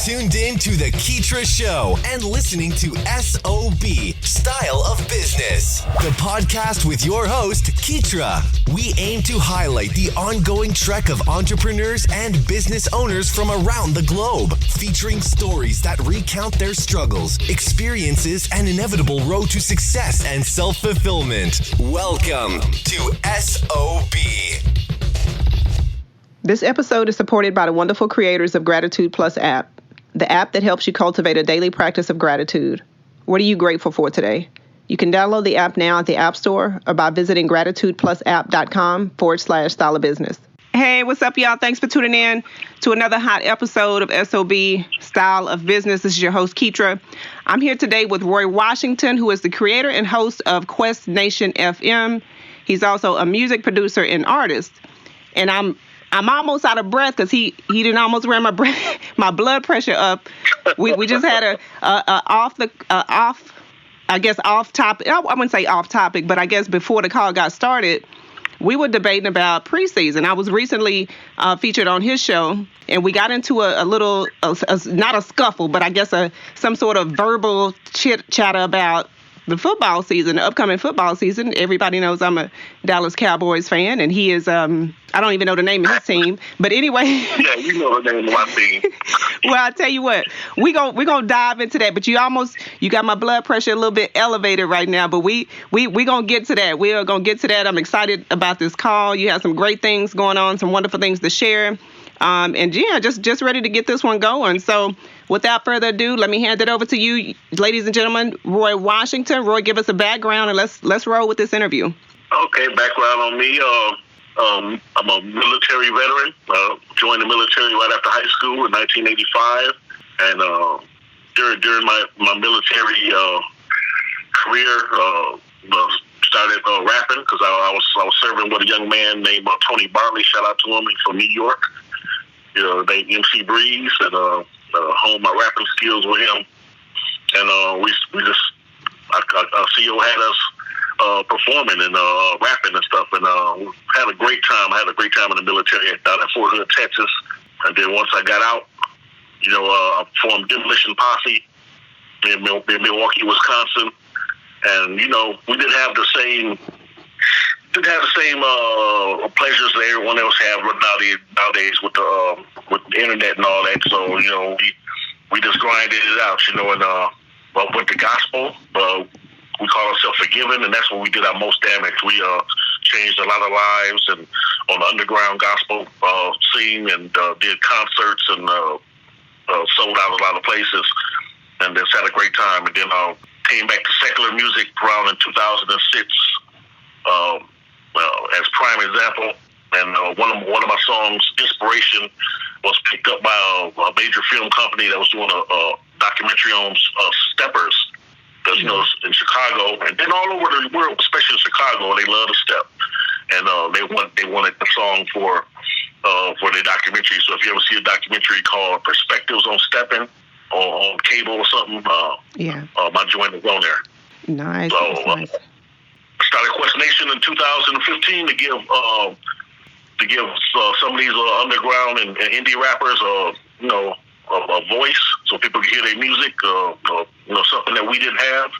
tuned in to the Keetria Show and listening to SOB, Style of Business, the podcast with your host, Keetria. We aim to highlight the ongoing trek of entrepreneurs and business owners from around the globe, featuring stories that recount their struggles, experiences, and inevitable road to success and self-fulfillment. Welcome to SOB. This episode is supported by the wonderful creators of Gratitude Plus app, the app that helps you cultivate a daily practice of gratitude. What are you grateful for today? You can download the app now at the App Store or by visiting gratitudeplusapp.com/style of business. Hey, what's up, y'all? Thanks for tuning in to another hot episode of SOB, Style of Business. This is your host, Keetria. I'm here today with Roy Washington, who is the creator and host of Quest Nation FM. He's also a music producer and artist. And I'm almost out of breath because he didn't almost ran my blood pressure up. We just had off topic. I wouldn't say off topic, but I guess before the call got started, we were debating about preseason. I was recently featured on his show, and we got into a little, not a scuffle, but I guess some sort of verbal chatter about the football season, the upcoming football season. Everybody knows I'm a Dallas Cowboys fan, and he is, I don't even know the name of his team. But anyway. Yeah, you know the name of my team. Well, I tell you what, we're gonna dive into that. But you got my blood pressure a little bit elevated right now. But we gonna get to that. We are gonna get to that. I'm excited about this call. You have some great things going on, some wonderful things to share. And yeah, just ready to get this one going. So without further ado, let me hand it over to you, ladies and gentlemen, Roy Washington. Roy, give us a background and let's roll with this interview. Okay, background on me. I'm a military veteran. Joined the military right after high school in 1985, and during my military career, started rapping because I was serving with a young man named Tony Barley. Shout out to him. He's from New York. You know, they MC Breeze, and honed my rapping skills with him. And our CEO had us performing and rapping and stuff, and had a great time. I had a great time in the military down at Fort Hood, Texas. And then once I got out, I formed Demolition Posse in Milwaukee, Wisconsin. And we didn't have the same pleasures that everyone else have nowadays with the internet and all that. So we just grinded it out, and with the gospel, we call ourselves Forgiven, and that's where we did our most damage. We changed a lot of lives and on the underground gospel scene, and did concerts and sold out a lot of places, and just had a great time. And then came back to secular music around in 2006 as prime example. And one of my songs, Inspiration, was picked up by a major film company that was doing a documentary on steppers. Because in Chicago, and then all over the world, especially in Chicago, they love to step, and they wanted the song for the documentary. So if you ever see a documentary called Perspectives on Stepping on cable or something, my joint is on there. Nice. So nice. I started Quest Nation in 2015 to give some of these underground and indie rappers a voice, so people can hear their music, something that we didn't have,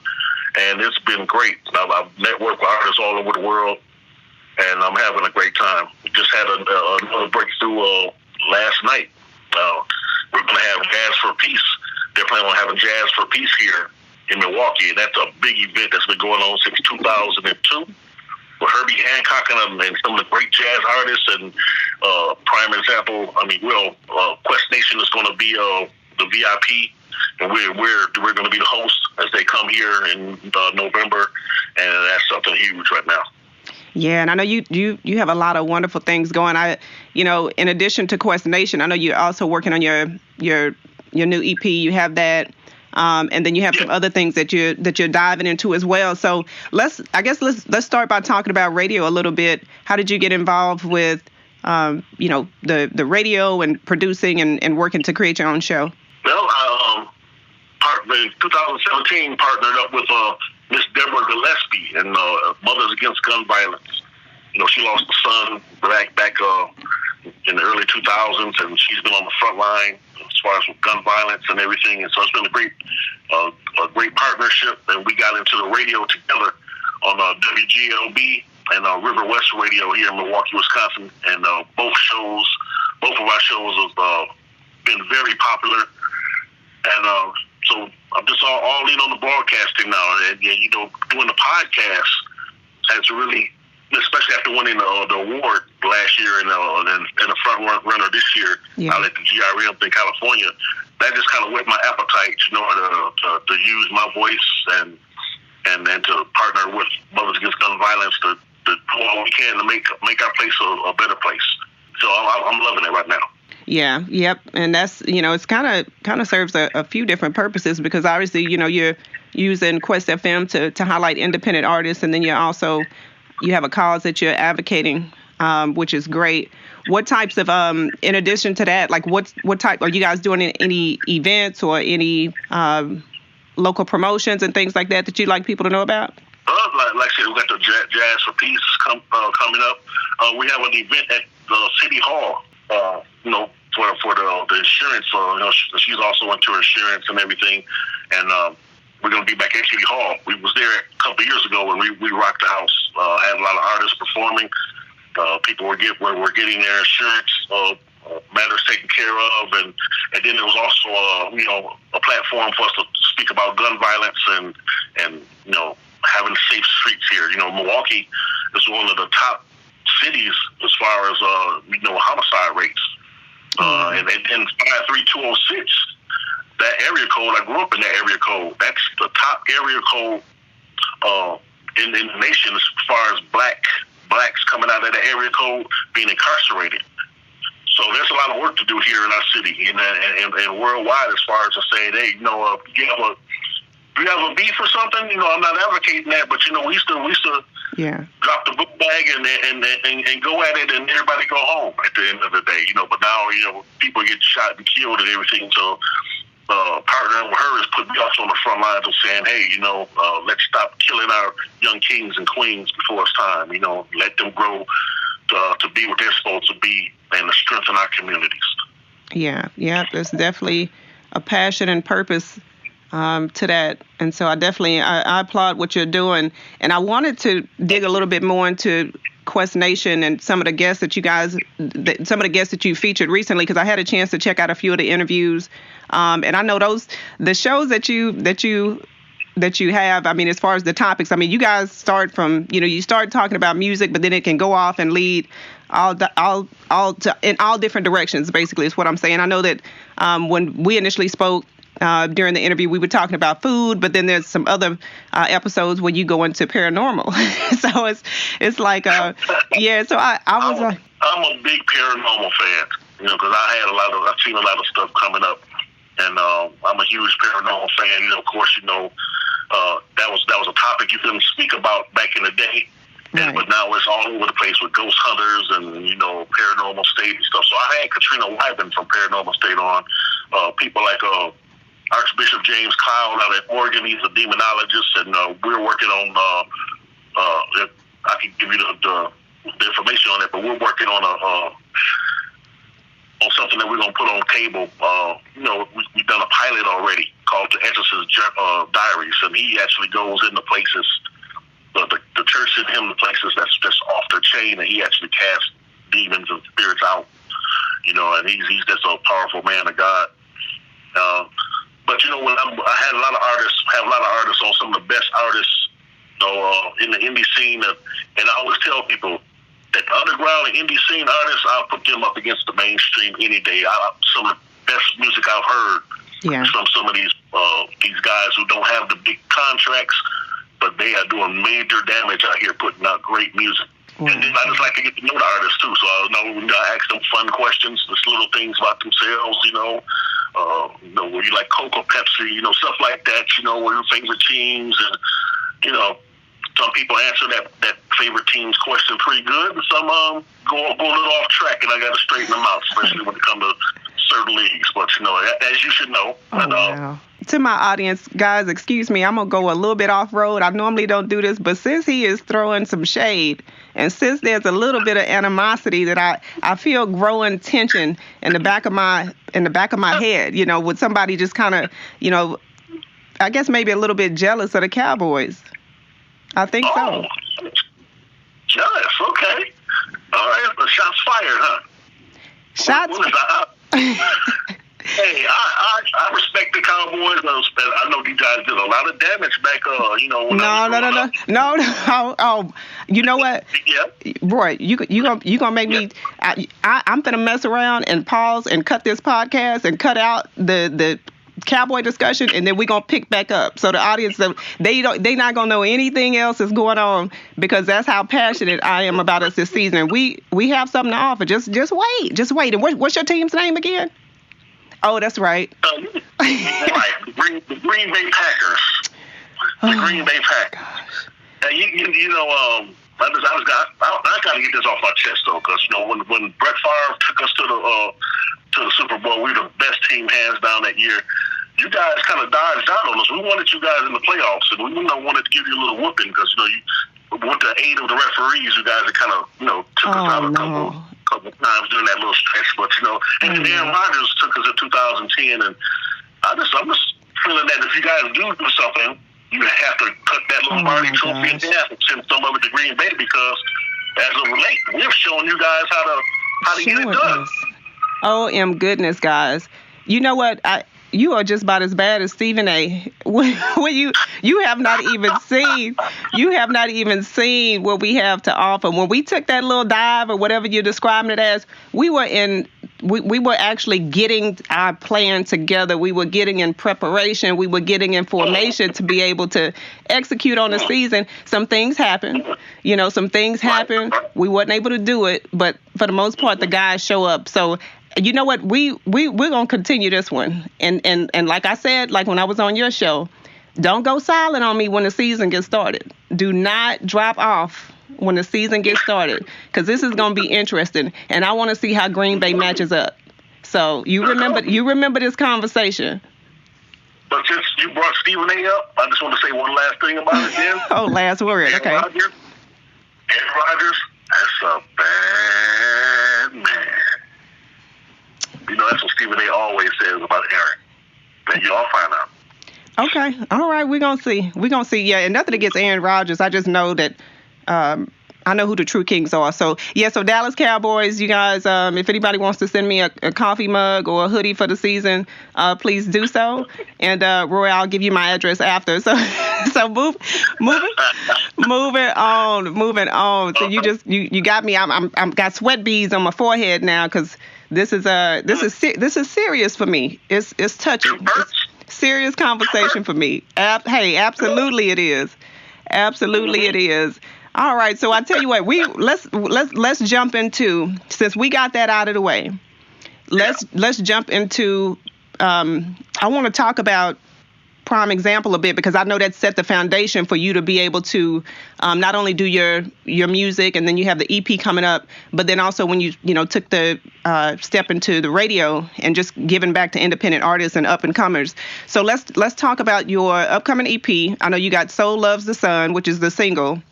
and it's been great. I've networked with artists all over the world, and I'm having a great time. Just had another breakthrough last night. We're going to have Jazz for Peace. They're planning on having Jazz for Peace here in Milwaukee, and that's a big event that's been going on since 2002. With Herbie Hancock and some of the great jazz artists, and prime example, Quest Nation is going to be the VIP, and we're going to be the host as they come here in November, and that's something huge right now. Yeah, and I know you have a lot of wonderful things going. In addition to Quest Nation, I know you're also working on your new EP. You have that. And then you have some other things that you're diving into as well. So let's start by talking about radio a little bit. How did you get involved with the radio and producing and working to create your own show? Well, I in 2017 partnered up with Miss Deborah Gillespie and Mothers Against Gun Violence. She lost a son back in the early 2000s, and she's been on the front line as far as with gun violence and everything. And so it's been a great partnership. And we got into the radio together on WGLB and River West Radio here in Milwaukee, Wisconsin. And both of our shows have been very popular. And so I'm just all in on the broadcasting now. And doing the podcast has really, especially after winning the award last year and the front runner this year out at the GRM in California, that just kind of whet my appetite, to use my voice and to partner with Mothers Against Gun Violence to do all we can to make our place a better place. So I'm loving it right now. Yeah, yep, and that's it's kind of serves a few different purposes, because obviously you're using Quest FM to highlight independent artists, and then you have a cause that you're advocating, which is great. What types of in addition to that, like what type are you guys doing? Any events or any local promotions and things like that you'd like people to know about? Like I said, we got the Jazz for Peace coming up. We have an event at the City Hall. For the insurance. She's also into insurance and everything. And we're going to be back at City Hall. We was there a couple of years ago when we rocked the house. Had a lot of artists performing. People were getting their insurance matters taken care of, and then there was also a platform for us to speak about gun violence and having safe streets here. Milwaukee is one of the top cities as far as homicide rates. And then 53206, that area code, I grew up in that area code. That's the top area code in the nation as far as blacks coming out of the area code being incarcerated. So there's a lot of work to do here in our city and worldwide as far as saying, hey, you have a beef or something. I'm not advocating that, but we used to drop the book bag and go at it, and everybody go home at the end of the day. But now people get shot and killed and everything. So partnering with her is putting us on the front lines of saying, hey, let's stop killing our young kings and queens before it's time. Let them grow to be what they're supposed to be and to strengthen our communities. Yeah, there's definitely a passion and purpose to that. And so I applaud what you're doing. And I wanted to dig a little bit more into Quest Nation and some of the guests that you featured recently, because I had a chance to check out a few of the interviews. And I know the shows that you have, I mean, as far as the topics, I mean, you guys start from, you start talking about music, but then it can go off and lead in all different directions, basically, is what I'm saying. I know that when we initially spoke, during the interview, we were talking about food, but then there's some other episodes where you go into paranormal. So it's like, So I'm a big paranormal fan, because I've seen a lot of stuff coming up, and I'm a huge paranormal fan. Of course, that was a topic you couldn't speak about back in the day. Right. But now it's all over the place with ghost hunters and, Paranormal State and stuff. So I had Katrina Wyman from Paranormal State on. People like Archbishop James Cloud out at Oregon. He's a demonologist, and we're working on, I can give you the information on it, but we're working on something that we're going to put on cable. We've done a pilot already called The Exorcist Diaries, and he actually goes into places, the church sent him to places that's just off their chain, and he actually casts demons and spirits out, and he's just a powerful man of God. But when I had a lot of artists on, some of the best artists, in the indie scene, and I always tell people that the underground and indie scene artists, I'll put them up against the mainstream any day. Some of the best music I've heard is from some of these guys who don't have the big contracts, but they are doing major damage out here, putting out great music. And then I just like to get to know the artists too, so I ask them fun questions, just little things about themselves, where you like Coke or Pepsi, stuff like that, what are your favorite teams, and some people answer that favorite team's question pretty good, and some go a little off track, and I got to straighten them out, especially when it comes to certain leagues. But as you should know, to my audience, guys, excuse me, I'm going to go a little bit off road. I normally don't do this, but since he is throwing some shade, and since there's a little bit of animosity that I feel growing tension in the back of my head, you know, with somebody just kind of, you know, I guess maybe a little bit jealous of the Cowboys. I think so. Jealous, okay. All right, the shots fired, huh? Hey, I respect the Cowboys. I know you guys did a lot of damage back, you know. No. Oh, you know what? Yeah. Boy, you gonna make me. I'm gonna mess around and pause and cut this podcast and cut out the Cowboy discussion, and then we're gonna pick back up. So the audience, they not gonna know anything else is going on, because that's how passionate I am about us this season. We have something to offer. Just wait. And what's your team's name again? Oh, that's right. Right, the Green Bay Packers. The Green Bay Packers. And you know, I got to get this off my chest though, because you know when Brett Favre took us to the Super Bowl, we were the best team hands down that year. You guys kind of dodged out on us. We wanted you guys in the playoffs, and we wanted to give you a little whooping, because you know with the aid of the referees, you guys had kind of took us out a couple times during that little stretch. But you know, and then Aaron Rodgers took us in 2010, and I'm just feeling that if you guys do something, you have to cut that little Barney trophy in half and send some of it to Green Bay, because as of late, we've shown you guys how to get it done. Oh, goodness, guys. You know what? You are just about as bad as Stephen A. When you have not even seen what we have to offer. When we took that little dive, or whatever you're describing it as, we were actually getting our plan together. We were getting in preparation. We were getting in formation to be able to execute on the season. Some things happened. You know, some things happened. We weren't able to do it, but for the most part, the guys show up. So, you know what? We're gonna continue this one. And like I said, like when I was on your show, don't go silent on me when the season gets started. Do not drop off when the season gets started, because this is gonna be interesting, and I want to see how Green Bay matches up. So you remember this conversation. But since you brought Stephen A. up, I just want to say one last thing about it again. Oh, last word. Okay. Aaron Rodgers, that's a bad man. You know, that's what Stephen A. always says about Aaron. And y'all find out. Okay. All right. We're going to see. Yeah. And nothing against Aaron Rodgers. I just know that I know who the true kings are. So, yeah. So, Dallas Cowboys, you guys, if anybody wants to send me a coffee mug or a hoodie for the season, please do so. And, Roy, I'll give you my address after. So moving on. So you got me. I'm got sweat beads on my forehead now, because this is serious for me. It's touching. It's serious conversation for me. Hey, absolutely it is. Absolutely it is. All right, so I tell you what, let's jump into, since we got that out of the way. Let's jump into. I want to talk about prime example a bit, because I know that set the foundation for you to be able to not only do your music, and then you have the EP coming up, but then also when you took the step into the radio and just giving back to independent artists and up and comers. So let's talk about your upcoming EP. I know you got Soul Loves the Sun, which is the single.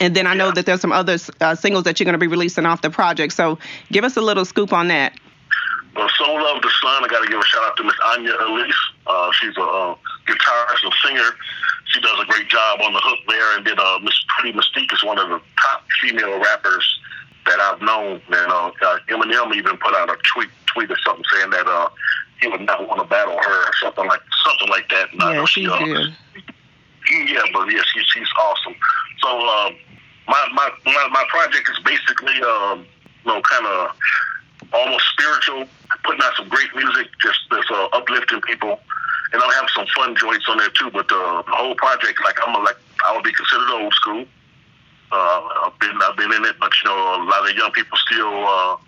And then I know that there's some other singles that you're going to be releasing off the project. So give us a little scoop on that. Well, Soul Love the Sun, I got to give a shout out to Miss Anya Elise. She's a guitarist and singer. She does a great job on the hook there. And then Miss Pretty Mystique is one of the top female rappers that I've known. And Eminem even put out a tweet or something saying that he would not want to battle her, or something like that. And yeah, she's good. Yeah, but yeah, she's awesome. So my project is basically kind of almost spiritual, putting out some great music, just uplifting people, and I'll have some fun joints on there too. But the whole project, I would be considered old school. I've been in it, but a lot of young people still know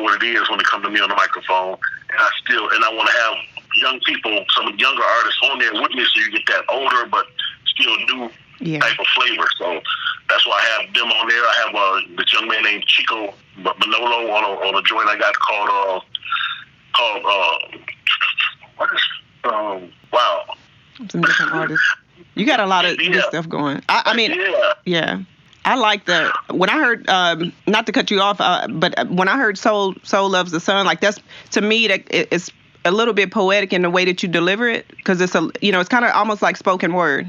what it is when they come to me on the microphone, and I want to have young people, some younger artists on there with me, so you get that older but still new type of flavor. So that's why I have them on there. I have this young man named Chico Manolo on a joint I got called what is Wow. Some different artists. You got a lot of good stuff going. I mean, yeah. I like that. When I heard, not to cut you off, but when I heard Soul Loves the Sun, like that's, to me, that it's a little bit poetic in the way that you deliver it, because it's it's kind of almost like spoken word.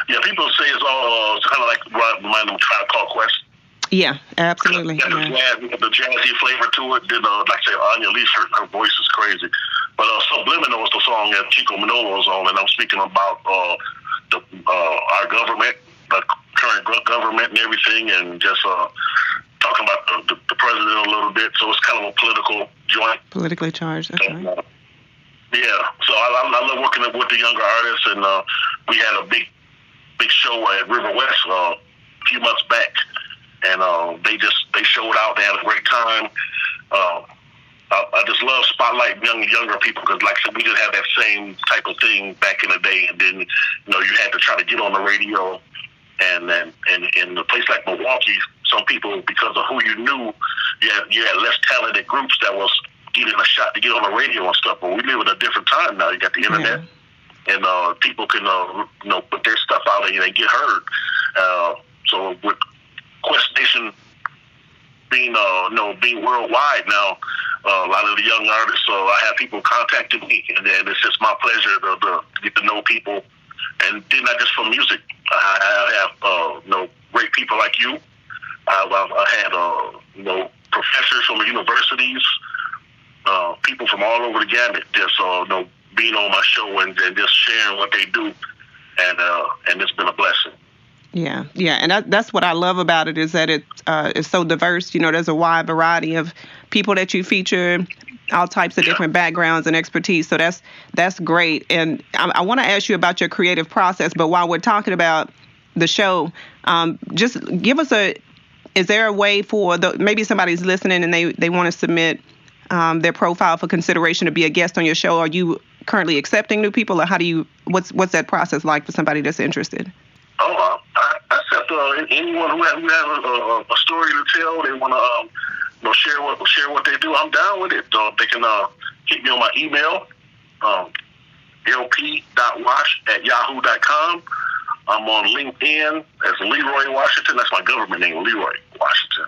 Yeah, people say it's all kind of like remind them Tribe Called Quest. Yeah, absolutely. Got the jazzy flavor to it. Then, like I said, Anya Lee, her voice is crazy. But Subliminal was the song that Chico Manolo was on, and I'm speaking about our government, the current government and everything, and just talking about the president a little bit. So it's kind of a political joint. Politically charged, okay. And, so I love working with the younger artists, and we had a big show at River West a few months back, and they showed out. They had a great time. I just love spotlighting younger people, because, like I said, we didn't have that same type of thing back in the day. And then, you had to try to get on the radio. And in a place like Milwaukee, some people, because of who you knew, you had less talented groups that was getting a shot to get on the radio and stuff. But we live in a different time now. You got the internet, and people can put their stuff out and they get heard. So with Quest Nation being worldwide now, a lot of the young artists, I have people contacting me, and it's just my pleasure to get to know people, and then not just from music. I have great people like you. I had professors from the universities, people from all over the gamut, just being on my show and just sharing what they do, and it's been a blessing. Yeah, and that's what I love about it, is that it's so diverse. There's a wide variety of people that you feature, all types of different backgrounds and expertise. So that's great. And I want to ask you about your creative process, but while we're talking about the show, just give us is there a way for maybe somebody's listening and they want to submit their profile for consideration to be a guest on your show? Are you currently accepting new people, or what's that process like for somebody that's interested? I accept anyone who has a story to tell. They want to share what they do. I'm down with it. They can hit me on my email, lp.wash@yahoo.com. I'm on LinkedIn as Leroy Washington. That's my government name, Leroy Washington.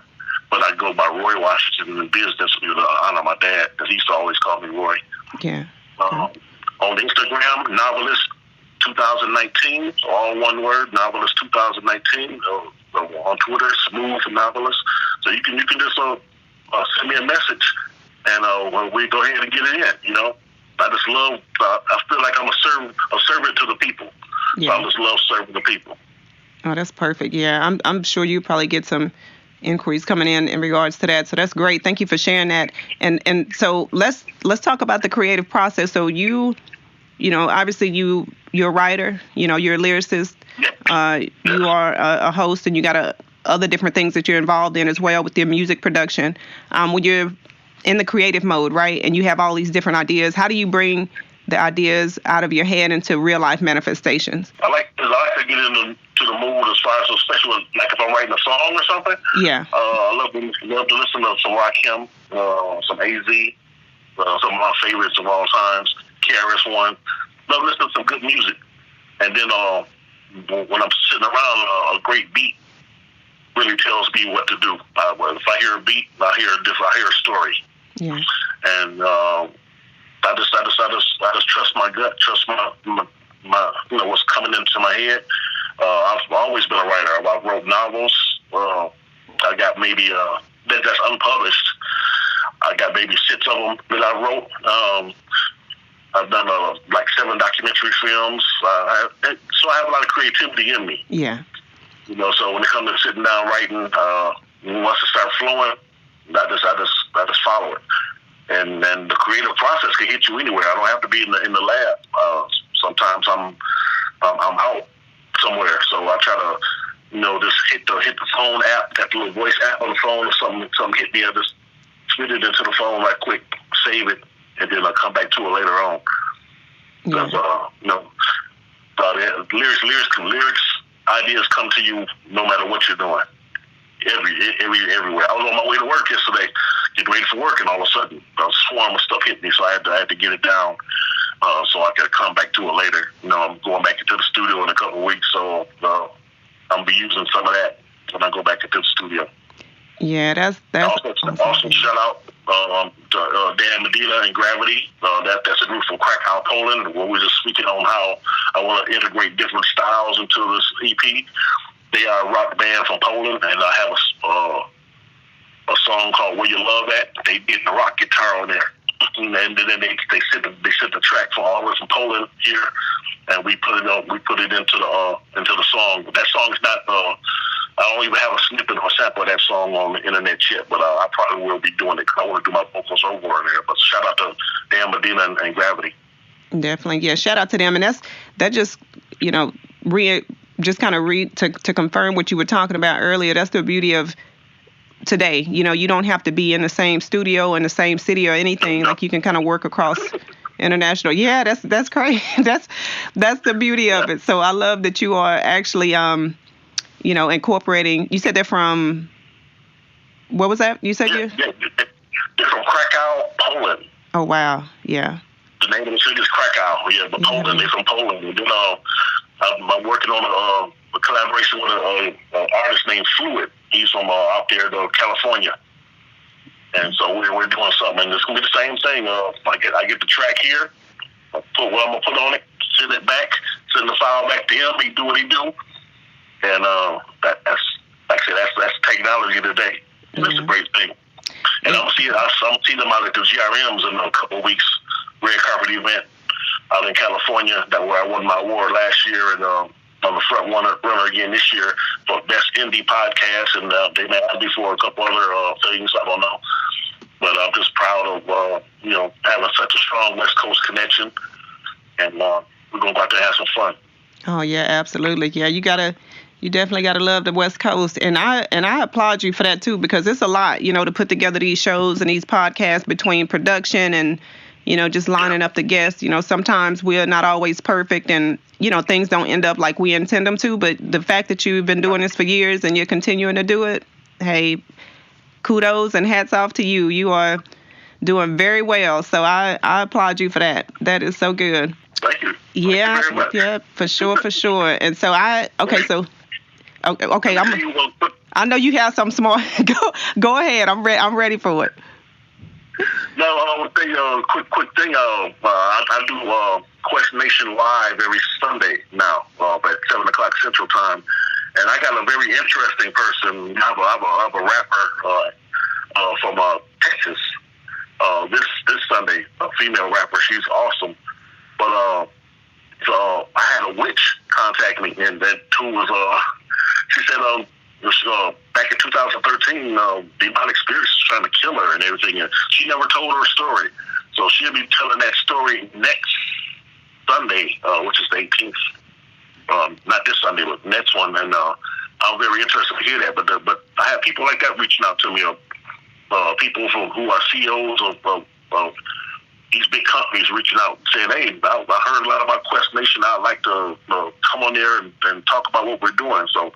But I go by Roy Washington in business to honor my dad, because he used to always call me Roy. Yeah. On Instagram, Novelist 2019, all one word, Novelist 2019. On Twitter, Smooth Novelist. So you can just send me a message, and we go ahead and get it in. I just love. I feel like I'm a servant to the people. Yeah. So I just love serving the people. Oh, that's perfect. Yeah, I'm sure you probably get some inquiries coming in regards to that. So that's great. Thank you for sharing that. And so let's talk about the creative process. So obviously you're a writer. You're a lyricist. You are a host, and you got other different things that you're involved in as well with your music production. When you're in the creative mode, right, and you have all these different ideas, how do you bring the ideas out of your head into real life manifestations? I like to get into the mood, as far as, especially like if I'm writing a song or something. Yeah. I love to listen to some Rakim, some AZ, some of my favorites of all times. KRS-One. Love listening to some good music, and then when I'm sitting around, a great beat really tells me what to do. If I hear a beat, I hear a story. Yeah. And I just trust my gut, trust my what's coming into my head. I've always been a writer. I wrote novels. I got maybe that's unpublished. I got maybe 6 of them that I wrote. I've done like 7 documentary films. So I have a lot of creativity in me. Yeah. So when it comes to sitting down writing, once it starts flowing, I just follow it. And then the creative process can hit you anywhere. I don't have to be in the lab. Sometimes I'm out somewhere, so I try to just hit the phone app, got the little voice app on the phone, or something hit me. I just spit it into the phone right quick, save it, and then I'll come back to it later on. Because lyrics ideas come to you no matter what you're doing. Everywhere. I was on my way to work yesterday, getting ready for work, and all of a sudden a swarm of stuff hit me, so I had to get it down so I can come back to it later. I'm going back into the studio in a couple of weeks, so I'll be using some of that when I go back into the studio. Yeah, that's also shout out to Dan Medina and Gravity. That's a group from Krakow, Poland, where we're just speaking on how I want to integrate different styles into this EP. They are a rock band from Poland, and I have a song called "Where You Love At." They did the rock guitar on there, and then they sent the track for all the way from Poland here, and we put it into the song. But that song is not. I don't even have a snippet or sample of that song on the internet yet, but I probably will be doing it because I want to do my vocals over in there. But shout out to Dan Medina and Gravity. Definitely, yeah. Shout out to them, and that just to confirm what you were talking about earlier. That's the beauty of today. You don't have to be in the same studio in the same city or anything. Like, you can kind of work across international. Yeah, that's crazy. That's the beauty of it. So I love that you are actually incorporating. You said they're from, what was that? You said they're from Krakow, Poland. Oh, wow. Yeah. The name of the city is Krakow. Yeah, but Poland, they're from Poland. And then I'm working on a collaboration with an artist named Fluid. He's from out there to California. And so we're doing something. And it's going to be the same thing. I get the track here, I put what I'm going to put on it, send it back, send the file back to him. He do what he do. And that's like I said, that's technology today. That's a great thing. And I'm seeing them out at the GRMs in a couple of weeks, red carpet event out in California, where I won my award last year, and I'm the front runner again this year for best indie podcast. And they may have me for a couple other things, I don't know. But I'm just proud of having such a strong West Coast connection, and we're gonna go out there and have some fun. Oh yeah, absolutely. Yeah, you definitely got to love the West Coast. And I applaud you for that, too, because it's a lot, to put together these shows and these podcasts between production and, just lining up the guests. Sometimes we're not always perfect and, things don't end up like we intend them to. But the fact that you've been doing this for years and you're continuing to do it, hey, kudos and hats off to you. You are doing very well. So I applaud you for that. That is so good. Thank you. Yeah, Thank you very much. Yeah, for sure. And so Okay. I know you have some small. Go ahead. I'm ready for it. No, I want to tell you a quick thing. I do Quest Nation Live every Sunday now at 7:00 Central Time, and I got a very interesting person. I have a rapper from Texas. This Sunday, a female rapper. She's awesome, but so I had a witch contact me, and that too was she said back in 2013, demonic spirits was trying to kill her and everything, and she never told her story. So she'll be telling that story next Sunday, which is the 18th. Not this Sunday, but next one. And I'm very interested to hear that. But I have people like that reaching out to me, people who are CEOs of these big companies reaching out saying, hey, I heard a lot about Quest Nation. I'd like to come on there and talk about what we're doing. So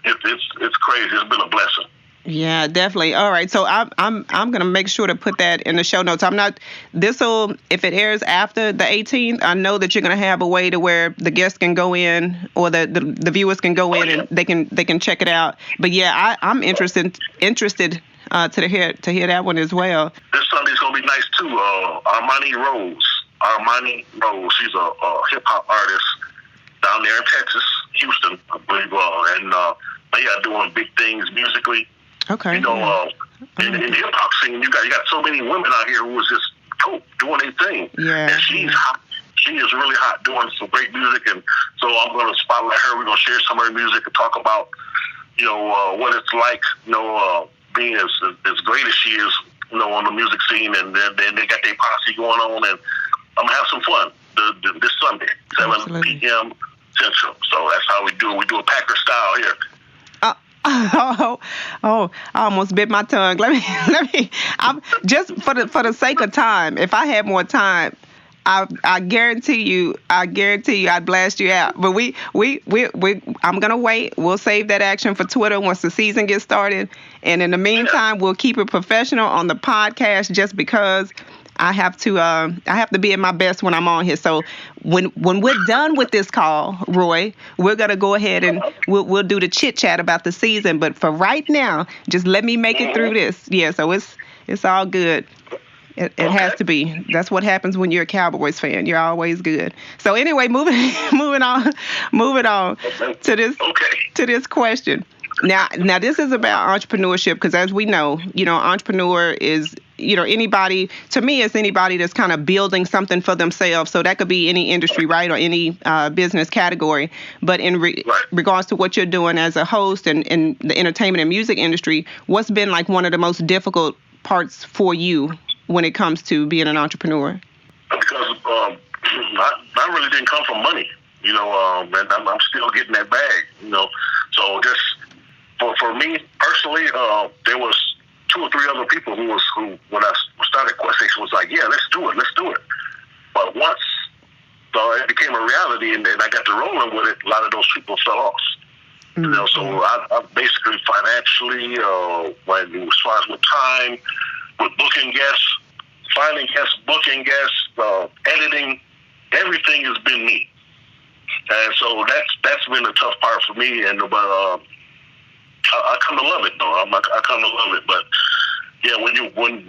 it's crazy. It's been a blessing. Yeah, definitely. All right. So I'm going to make sure to put that in the show notes. If it airs after the 18th, I know that you're going to have a way to where the guests can go in, or the viewers can go in and they can check it out. But yeah, I'm interested to hear that one as well. This Sunday's gonna be nice too. Armani Rose. She's a hip hop artist down there in Texas, Houston, I believe. And they are doing big things musically. Okay. In the hip hop scene, you got so many women out here who is just dope, doing their thing. Yeah. And she's hot. She is really hot, doing some great music, and so I'm gonna spotlight her. We're gonna share some of her music and talk about what it's like, being as great as she is, on the music scene, and then they got their posse going on, and I'm gonna have some fun this Sunday, 7 p.m. Central. So that's how we do it. We do a Packer style here. I almost bit my tongue. Let me. I'm just for the sake of time. If I had more time, I guarantee you, I'd blast you out. But I'm gonna wait. We'll save that action for Twitter once the season gets started. And in the meantime, we'll keep it professional on the podcast, just because I have to be at my best when I'm on here. So when we're done with this call, Roy, we're gonna go ahead and we'll do the chit chat about the season. But for right now, just let me make it through this. Yeah, so it's all good. It has to be. That's what happens when you're a Cowboys fan. You're always good. So anyway, moving on to this question. Now this is about entrepreneurship, because as we know, entrepreneur is, anybody, to me, it's anybody that's kind of building something for themselves. So that could be any industry, right, or any business category. But in regards to what you're doing as a host and in the entertainment and music industry, what's been like one of the most difficult parts for you when it comes to being an entrepreneur? Because I really didn't come from money, and I'm still getting that bag, So just for me personally, there was 2 or 3 other people who when I started Quest Station was like, yeah, let's do it. But once it became a reality and I got to rolling with it, a lot of those people fell off. Mm-hmm. So I basically financially, as far as with time, with booking guests, finding guests, booking guests, editing, everything has been me. And so that's been a tough part for me. And I come to love it, though. I come to love it. But yeah, when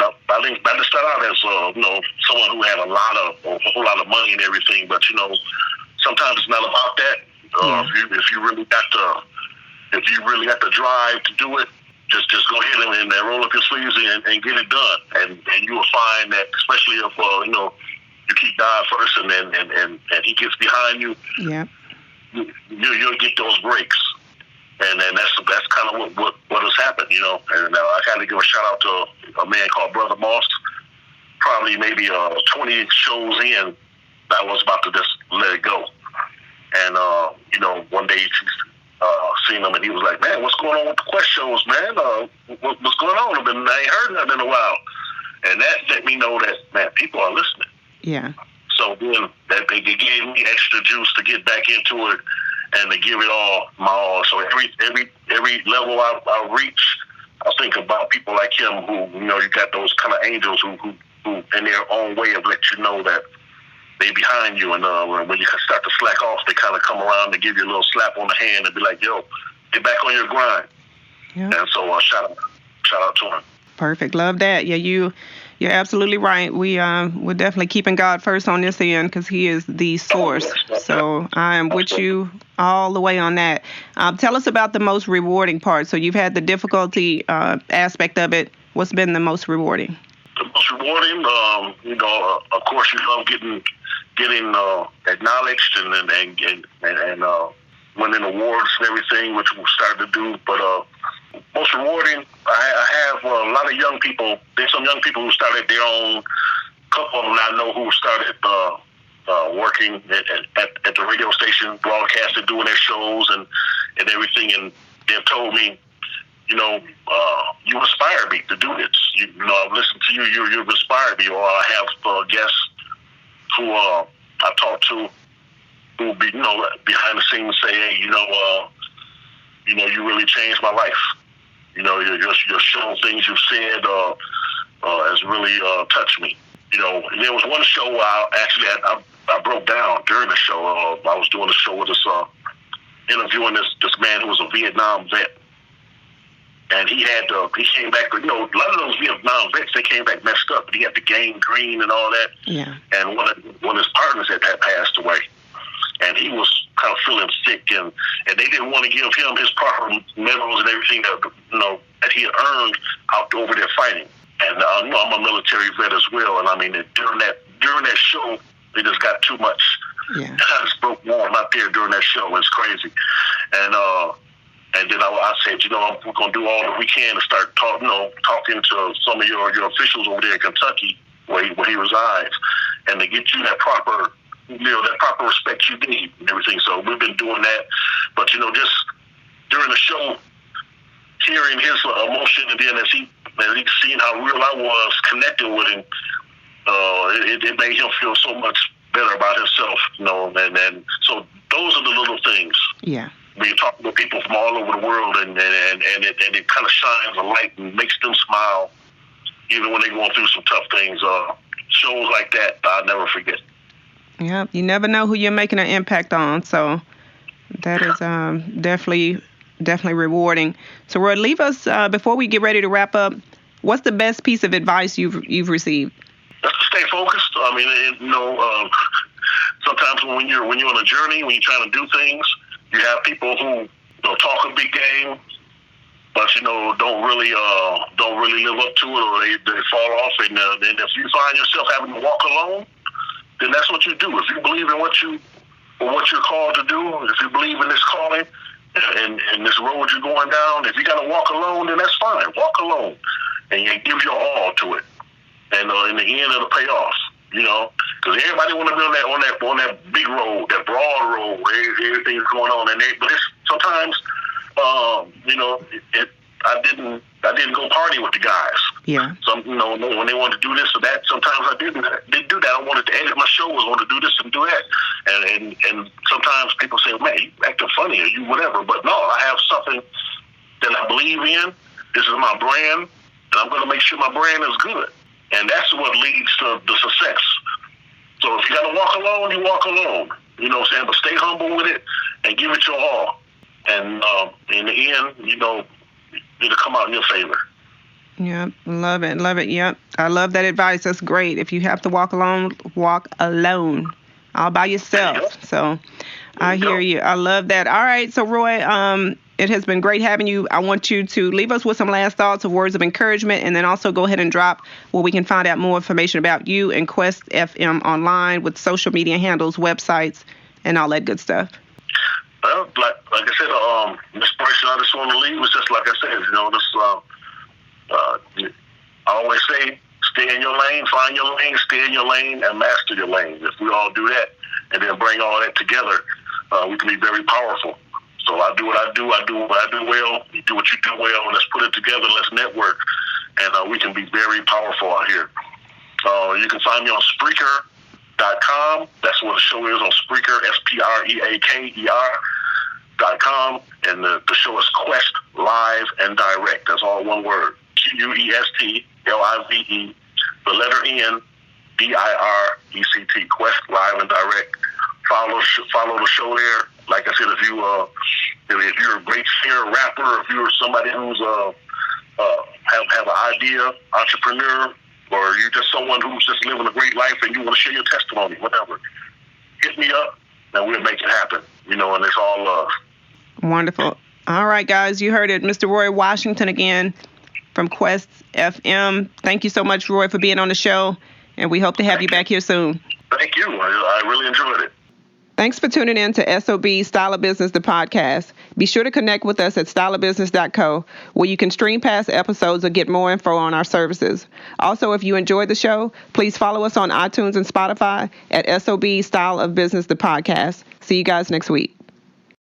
I think I just start out as someone who had a whole lot of money and everything. But sometimes it's not about that. If you really got the drive to do it, just go ahead and roll up your sleeves and get it done. And you will find that, especially if you keep God first and He gets behind you, you'll get those breaks. And that's kind of what has happened, And I got to give a shout out to a man called Brother Moss. Probably maybe 20 shows in, I was about to just let it go. And one day seen him and he was like, "Man, what's going on with the Quest shows, man? What's going on? I ain't heard nothing in a while." And that let me know that, man, people are listening. Yeah. So then that they gave me extra juice to get back into it and to give it all my all. So every level I reach, I think about people like him who, you got those kind of angels who in their own way of let you know that they behind you. And when you start to slack off, they kind of come around and give you a little slap on the hand and be like, "Yo, get back on your grind." Yeah. And so shout out to him. Perfect. Love that. Yeah, you're absolutely right. We're definitely keeping God first on this end because He is the source. So I am with you all the way on that. Tell us about the most rewarding part. So you've had the difficulty aspect of it. What's been the most rewarding? The most rewarding, of course, you love getting acknowledged and winning awards and everything, which we started to do. But most rewarding, I have a lot of young people. There's some young people who started their own. Couple of them I know who started working at the radio station, broadcasting, doing their shows and everything. And they've told me, you inspire me to do this. I've listened to you. You've inspired me. Or I have guests who I talk to who be behind the scenes say, "Hey, you really changed my life. Your show, things you've said has really touched me." There was one show where I broke down during the show. I was doing a show with this interviewing this man who was a Vietnam vet. And he came back, a lot of those Vietnam vets, they came back messed up. But he had the gangrene and all that. Yeah. And one of his partners had passed away. And he was kind of feeling sick, and they didn't want to give him his proper medals and everything that he had earned out over there fighting. And I'm a military vet as well, and I mean during that show, it just got too much. Yeah. I just broke warm out there during that show. It's crazy, and then I said, we're gonna do all that we can to start talking to some of your officials over there in Kentucky, where he resides, and to get you that proper respect you need and everything. So we've been doing that. But, just during the show, hearing his emotion, and then as he seen how real I was connecting with him, it made him feel so much better about himself, and so those are the little things. Yeah. When you're talking to people from all over the world and it kind of shines a light and makes them smile, even when they're going through some tough things. shows like that, I'll never forget. Yep, you never know who you're making an impact on, so that is definitely rewarding. So, Roy, leave us before we get ready to wrap up. What's the best piece of advice you've received? Just to stay focused. I mean, sometimes when you're on a journey, when you're trying to do things, you have people who talk a big game, but don't really live up to it, or they fall off. And then if you find yourself having to walk alone, then that's what you do. If you believe in what you're called to do, if you believe in this calling and this road you're going down, if you got to walk alone, then that's fine. Walk alone, and you give your all to it. And in the end, it'll pay off. Because everybody want to be on that big road, that broad road where everything's going on. But sometimes, I didn't go party with the guys. Yeah. When they wanted to do this or that, sometimes I didn't do that. I wanted to edit my shows, I wanted to do this and do that. And sometimes people say, man, you acting funny or you whatever. But no, I have something that I believe in. This is my brand, and I'm going to make sure my brand is good. And that's what leads to the success. So if you got to walk alone, you walk alone. You know what I'm saying? But stay humble with it and give it your all. And in the end, it'll come out in your favor. Yeah, love it. Yep, I love that advice. That's great. If you have to walk alone, walk alone, all by yourself. So I hear you. I love that. All right, so Roy, it has been great having you. I want you to leave us with some last thoughts of words of encouragement, and then also go ahead and drop where we can find out more information about you and Quest FM online with social media handles, websites, and all that good stuff. Well, like I said, the inspiration I just want to leave was just like I said, I always say, stay in your lane, find your lane, stay in your lane, and master your lane. If we all do that and then bring all that together, we can be very powerful. So I do what I do what I do well, you do what you do well, and let's put it together, let's network, and we can be very powerful out here. You can find me on Spreaker.com. That's what the show is on Spreaker, SPREAKER.com, and the show is Quest Live and Direct. That's all one word. QUEST LIVE, the letter N, DIRECT, Quest Live and Direct. Follow the show there. Like I said, if you're a great singer, rapper, if you're somebody who's have an idea, entrepreneur, or you're just someone who's just living a great life and you want to share your testimony, whatever, hit me up and we'll make it happen. And it's all love. Wonderful. All right, guys, you heard it. Mr. Roy Washington again from Quest FM. Thank you so much, Roy, for being on the show, and we hope to have you back here soon. Thank you. I really enjoyed it. Thanks for tuning in to SOB Style of Business, the podcast. Be sure to connect with us at styleofbusiness.co, where you can stream past episodes or get more info on our services. Also, if you enjoyed the show, please follow us on iTunes and Spotify at SOB Style of Business, the podcast. See you guys next week.